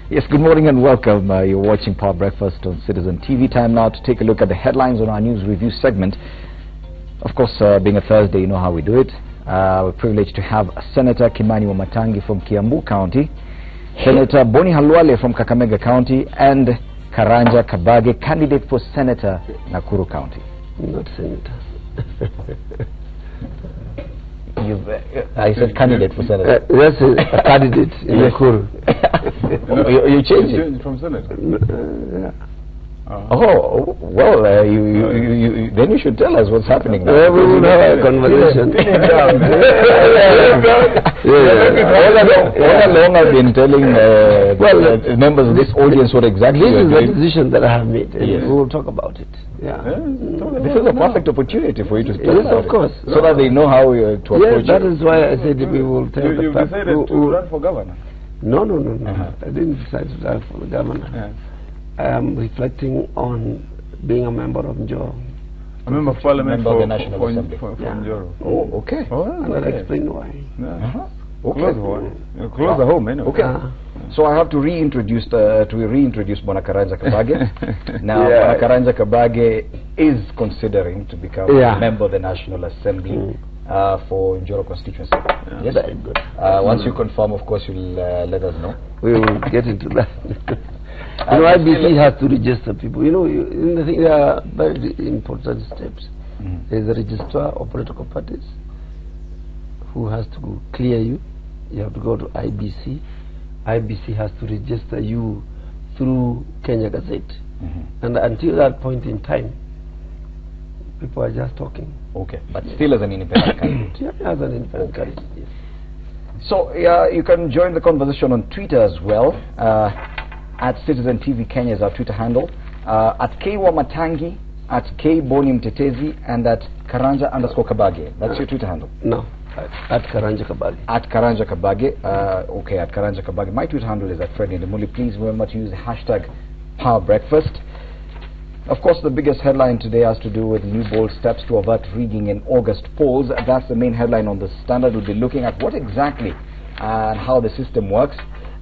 Yes, good morning and welcome. You're watching Power Breakfast on Citizen TV. Time now to take a look at the headlines on our news review segment. Of course, being a Thursday, you know how we do it. We're privileged to have Senator Kimani Wamatangi from Kiambu County, Senator Boni Halwale from Kakamega County, and Karanja Kabage, candidate for Senator Nakuru County. Not Senator. I said candidate for Senator. That's a candidate in Nakuru. You changed it from Senator? Yeah. Oh, well, then you should tell us what's happening now. We will have a conversation. All along I've been telling members of this audience what exactly this is the decision that I have made. Yes. We will talk about it. Yeah. This is a perfect opportunity for you to talk about of course. It. So that they know how to approach it. That is why I said we will tell you decided to run for governor? No. I didn't decide to run for the governor. Yeah. I am reflecting on being a member of Njoro. A member of parliament for the National Assembly. For Njoro. Oh, okay. I'll explain why. Yeah. Okay. Close the home, anyway. Okay. So I have to reintroduce Bona Karanja Kabage. Now, Bona Karanja Kabage is considering to become a member of the National Assembly for Njoro constituency. Yes. Very good. Once you confirm, of course, you'll let us know. We will get into that. IBC has to register people. I think there are very important steps. There's a registrar of political parties who has to clear you. You have to go to IBC. IBC has to register you through Kenya Gazette. And until that point in time, people are just talking. Okay, but still as an independent candidate. Yeah, as an independent candidate, yes. So you can join the conversation on Twitter as well. At Citizen TV Kenya is our Twitter handle. At Kwamatangi, at Boni Mtetezi, and at Karanja_Kabage. That's your Twitter handle? No, at Karanja Kabage. At Karanja Kabage. Okay, at Karanja Kabage. My Twitter handle is at Freddy Ndemuli. Please remember to use the hashtag Power Breakfast. Of course, the biggest headline today has to do with new bold steps to avert rigging in August polls. That's the main headline on the Standard. We'll be looking at what exactly and how the system works.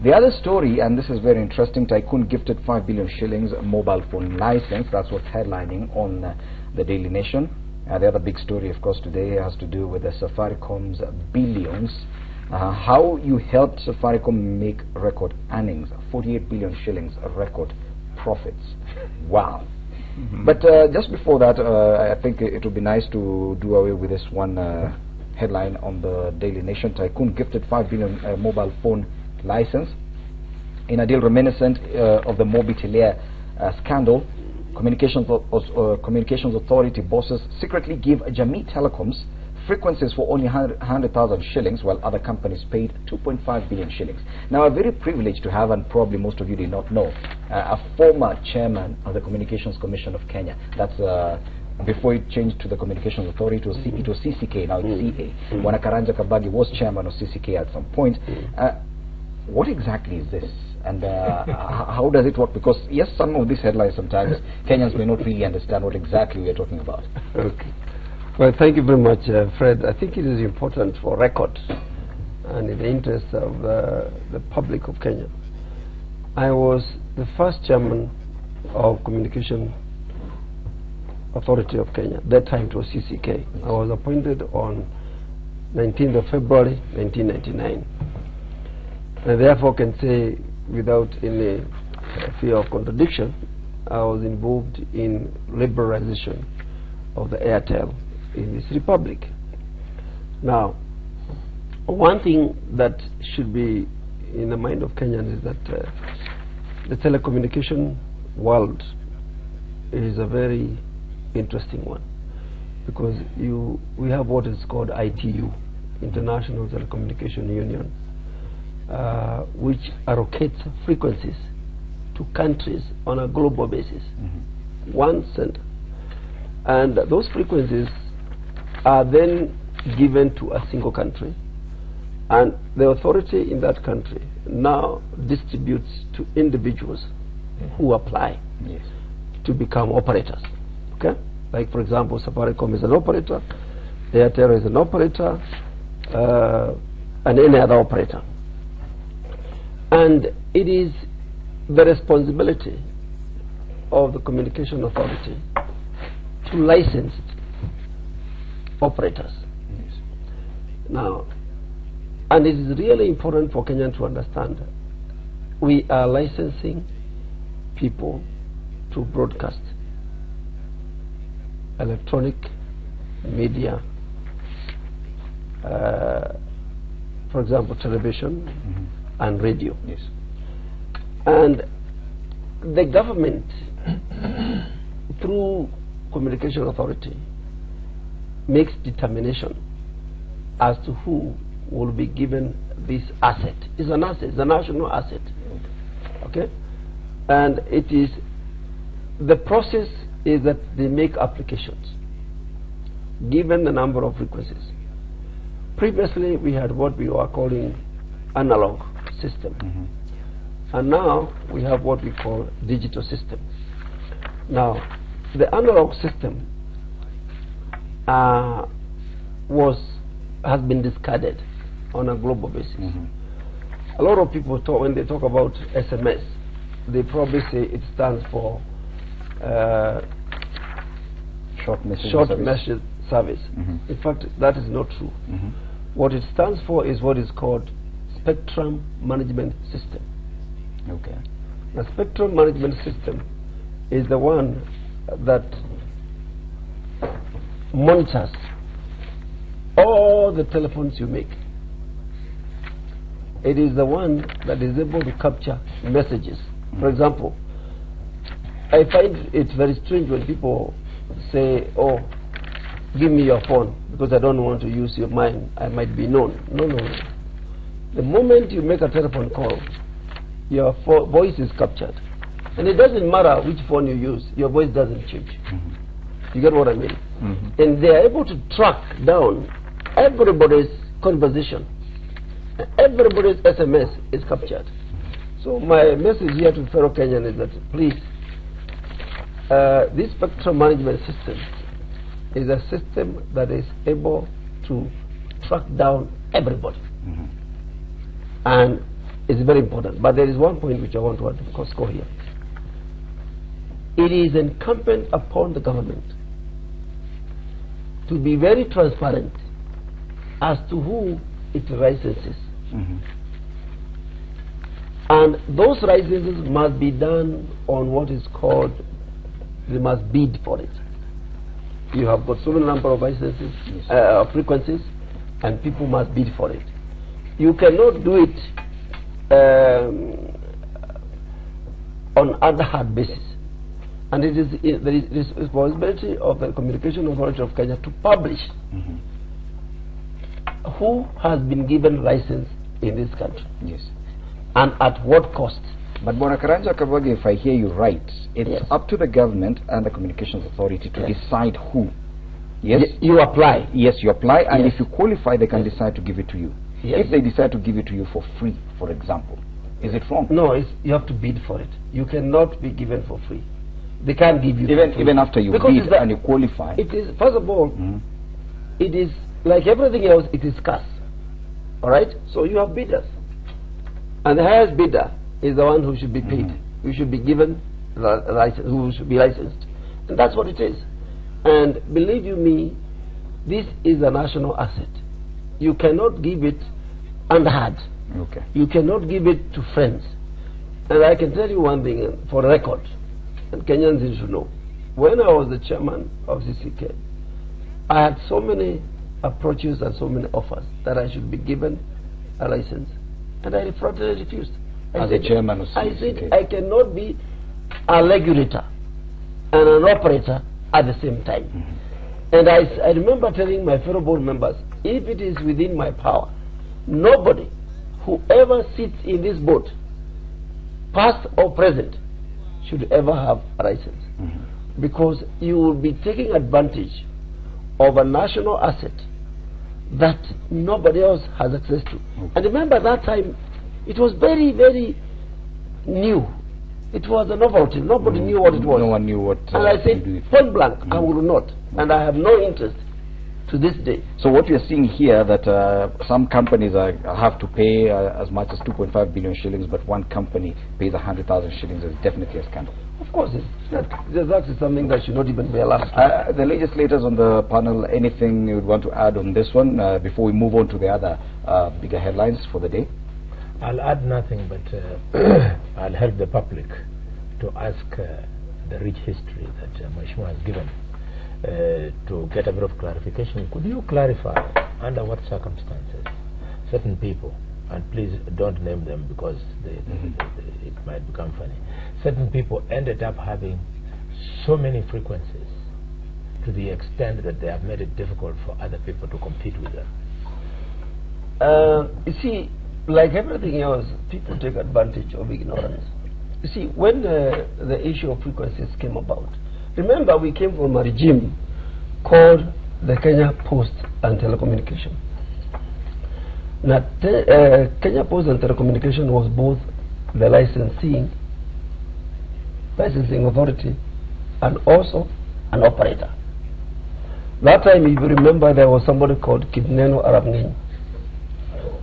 The other story, and this is very interesting, Tycoon gifted 5 billion shillings mobile phone license. That's what's headlining on the Daily Nation. The other big story, of course, today has to do with the Safaricom's billions. How you helped Safaricom make record earnings, 48 billion shillings record profits. Wow. But just before that, I think it would be nice to do away with this one headline on the Daily Nation. Tycoon gifted 5 billion mobile phone license in a deal reminiscent of the Mobitelea scandal. Communications Authority bosses secretly give Jamii Telecoms frequencies for only 100,000 shillings, while other companies paid 2.5 billion shillings. Now, I'm very privileged to have, and probably most of you did not know, a former chairman of the Communications Commission of Kenya. That's before it changed to the Communications Authority, it was CCK, now it's CA. Bwana Karanja Kabage was chairman of CCK at some point. What exactly is this? And how does it work? Because, yes, some of these headlines sometimes Kenyans may not really understand what exactly we are talking about. Okay. Well, thank you very much, Fred. I think it is important for record and in the interest of the public of Kenya. I was the first chairman of Communication Authority of Kenya. That time it was CCK. I was appointed on 19th of February 1999. And therefore can say without any fear of contradiction, I was involved in liberalization of the Airtel in this republic. Now, one thing that should be in the mind of Kenyans is that the telecommunication world is a very interesting one, because we have what is called ITU, International Telecommunication Union, which allocates frequencies to countries on a global basis, one center. And those frequencies are then given to a single country, and the authority in that country now distributes to individuals who apply to become operators. Okay? Like, for example, Safaricom is an operator, Airtel is an operator, and any other operator. And it is the responsibility of the Communication Authority to licensed operators. Yes. Now, and it is really important for Kenyans to understand, we are licensing people to broadcast electronic media, for example, television and radio. Yes. And the government, through Communication Authority, makes determination as to who will be given this asset. It's an asset, it's a national asset. Okay? And it is, the process is that they make applications, given the number of requests. Previously, we had what we were calling analog system. And now we have what we call digital system. Now, the analog system has been discarded on a global basis. A lot of people talk, when they talk about SMS, they probably say it stands for Short message service. In fact, that is not true. What it stands for is what is called Spectrum Management System. Okay. The Spectrum Management System is the one that monitors all the telephones you make. It is the one that is able to capture messages. For example, I find it very strange when people say, oh, give me your phone because I don't want to use your mine, I might be known. No, no, no. The moment you make a telephone call, your voice is captured. And it doesn't matter which phone you use, your voice doesn't change. You get what I mean? And they are able to track down everybody's conversation. Everybody's SMS is captured. So my message here to fellow Kenyan is that please, this spectrum management system is a system that is able to track down everybody. And it's very important. But there is one point which I want to underscore here. It is incumbent upon the government to be very transparent as to who it licenses. And those licenses must be done on what is called, they must bid for it. You have got certain number of licenses, frequencies, and people must bid for it. You cannot do it on ad hoc basis. And it is the responsibility of the Communication Authority of Kenya to publish who has been given license in this country. Yes. And at what cost. But Bwana Karanja Kabagi, if I hear you right, it's up to the government and the Communications Authority to decide who. Yes? You apply. Yes, you apply, and if you qualify, they can decide to give it to you. Yes. If they decide to give it to you for free, for example, is it wrong? No, you have to bid for it. You cannot be given for free. They can't give you for free. Even after you bid and you qualify. It is, first of all, it is like everything else, it is scarce. Alright? So you have bidders. And the highest bidder is the one who should be paid, who should be given the license, who should be licensed. And that's what it is. And believe you me, this is a national asset. You cannot give it unheard. Okay. You cannot give it to friends. And I can tell you one thing for record, and Kenyans should know. When I was the chairman of CCK, I had so many approaches and so many offers that I should be given a license. And I refused. As a chairman of CCK? I said I cannot be a regulator and an operator at the same time. And I remember telling my fellow board members, if it is within my power, nobody, whoever sits in this board, past or present, should ever have a license. Because you will be taking advantage of a national asset that nobody else has access to. And remember that time, it was very, very new. It was a novelty. Nobody knew what it was. No one knew what. And I said, point blank, I will not. And I have no interest to this day. So what we are seeing here that some companies have to pay as much as 2.5 billion shillings, but one company pays 100,000 shillings is definitely a scandal. Of course, that is something that should not even be allowed. The legislators on the panel, anything you would want to add on this one before we move on to the other bigger headlines for the day? I'll add nothing, but I'll help the public to ask the rich history that Mheshimiwa has given to get a bit of clarification. Could you clarify under what circumstances certain people, and please don't name them because it might become funny, certain people ended up having so many frequencies to the extent that they have made it difficult for other people to compete with them? You see, like everything else, people take advantage of ignorance. You see, when the issue of frequencies came about, remember we came from a regime called the Kenya Post and Telecommunication. Now, Kenya Post and Telecommunication was both the licensing authority and also an operator. That time, if you remember, there was somebody called Kidneno Arabngeny.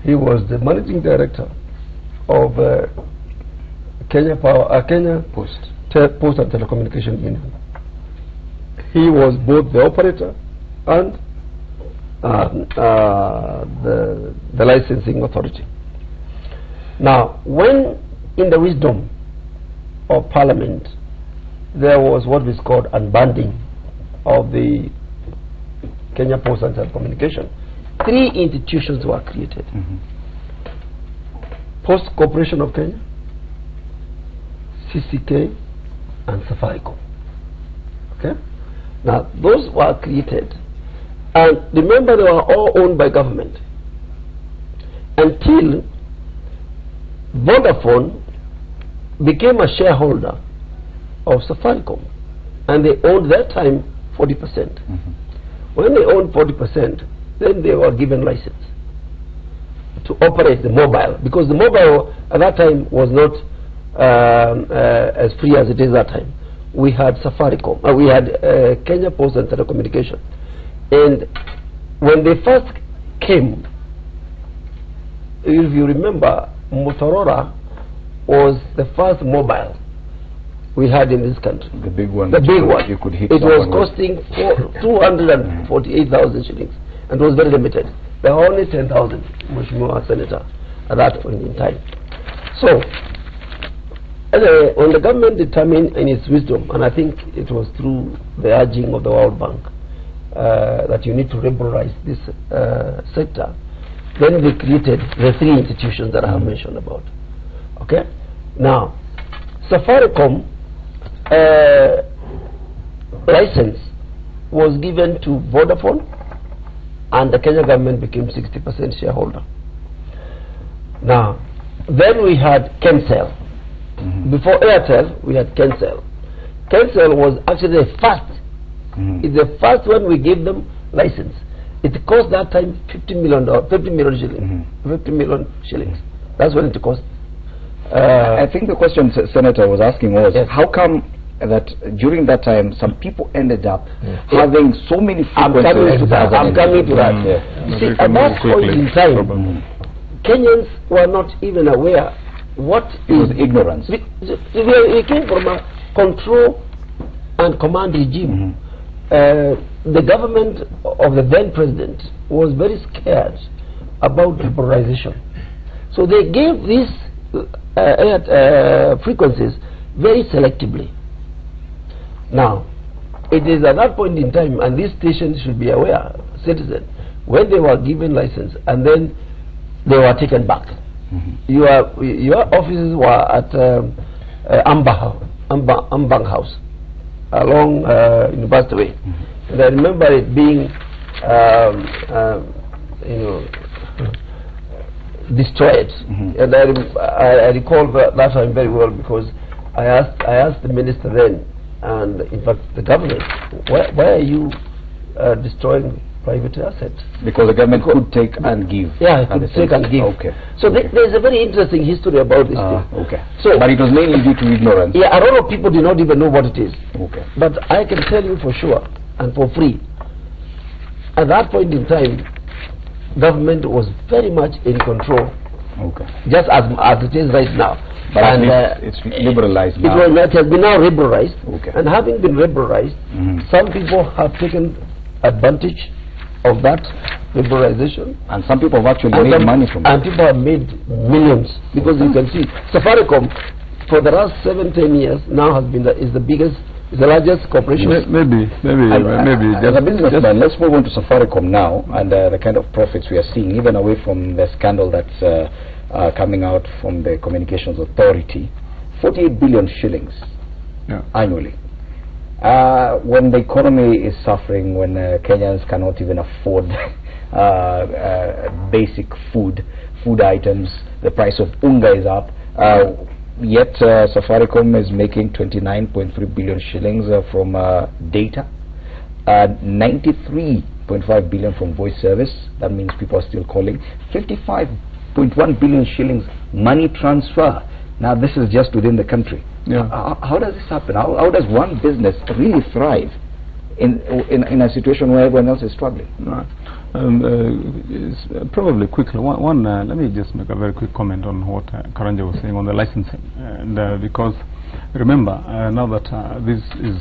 He was the managing director of Kenya Post and Telecommunication Union. He was both the operator and the licensing authority. Now, when in the wisdom of Parliament, there was what was called unbanding of the Kenya Post and Telecommunication, 3 institutions were created. Post Corporation of Kenya, CCK, and Safaricom. Okay? Now, those were created, and remember they were all owned by government until Vodafone became a shareholder of Safaricom, and they owned that time 40%. When they owned 40%, then they were given license to operate the mobile, because the mobile at that time was not as free as it is that time. We had Safaricom, we had Kenya Post and Telecommunication, and when they first came, if you remember, Motorola was the first mobile we had in this country. The big one. The big one. You could hit it was costing 248,000 shillings, and it was very limited. There were only 10,000, Mheshimiwa Senator, at that point in time. So, anyway, when the government determined in its wisdom, and I think it was through the urging of the World Bank, that you need to liberalize this sector, then they created the 3 institutions that I have mentioned about. Okay? Now, Safaricom license was given to Vodafone, and the Kenya government became 60% shareholder. Now, then we had Kensel. Before Airtel, we had Kensel. Kensel was actually the first. It's the first one we gave them license. It cost that time $50 million shillings. 50 million shillings. That's what it cost. I think the question Senator was asking was, how come that during that time some people ended up having so many frequencies? I'm coming to that. You see, at that point in time, Kenyans were not even aware what was ignorance. We came from a control and command regime. The government of the then president was very scared about liberalization. So they gave these frequencies very selectively. Now, it is at that point in time, and this station should be aware, citizen, when they were given license and then they were taken back. Your offices were at Ambang House along University Way. And I remember it being destroyed. And I recall that time very well, because I asked the minister then, and in fact the government, why are you destroying private assets? Because the government could take and give. Yeah, it could take and give. Okay. So there's a very interesting history about this thing. Okay. So, but it was mainly due to ignorance. Yeah, a lot of people did not even know what it is. Okay. But I can tell you for sure and for free, At that point in time, government was very much in control, Okay. just as it is right now. But And it's liberalized now. it has been now liberalized. Okay. And having been liberalized, some people have taken advantage of that liberalization. And some people have actually made money from And it. people have made millions, because you can see Safaricom for the last 7-10 years now has been is the largest corporation. Maybe As a businessman, let's move on to Safaricom now and the kind of profits we are seeing, even away from the scandal that's coming out from the Communications Authority. 48 billion shillings annually. When the economy is suffering, when Kenyans cannot even afford basic food items, the price of unga is up, yet Safaricom is making 29.3 billion shillings from data, 93.5 billion from voice service. That means people are still calling. 55.1 billion shillings money transfer. Now this is just within the country. How does this happen? How does one business really thrive in a situation where everyone else is struggling? Probably quickly. Let me just make a very quick comment on what Karanja was saying on the licensing, and because remember now that this is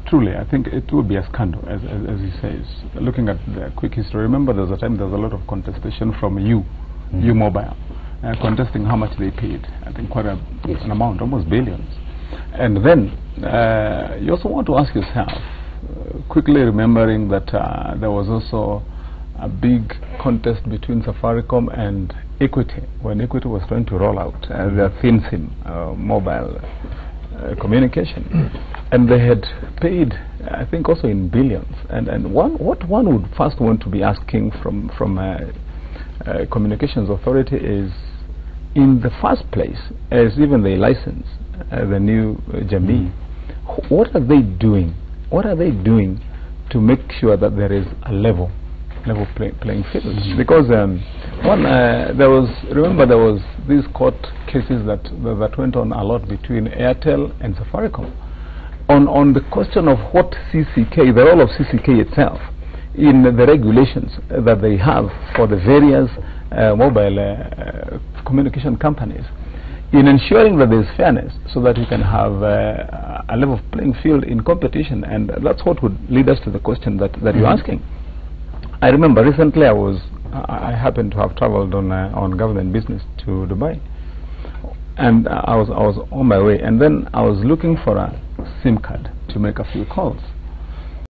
truly, I think it will be a scandal, as he says. Looking at the quick history, remember there's a time there was a lot of contestation from U Mobile. Contesting how much they paid. I think quite an amount, almost billions. And then you also want to ask yourself, quickly remembering that there was also a big contest between Safaricom and Equity, when Equity was trying to roll out their thin SIM mobile communication. And they had paid, I think, also in billions. And what one would first want to be asking from Communications Authority is, in the first place, as even they license the new Jamii, what are they doing? What are they doing to make sure that there is a level playing field? Because there was these court cases that went on a lot between Airtel and Safaricom on the question of what CCK, the role of CCK itself in the regulations that they have for the various mobile communication companies, in ensuring that there is fairness, so that you can have a level playing field in competition. And that's what would lead us to the question that you're asking. I remember recently I happened to have traveled on government business to Dubai, and I was on my way, and then I was looking for a SIM card to make a few calls.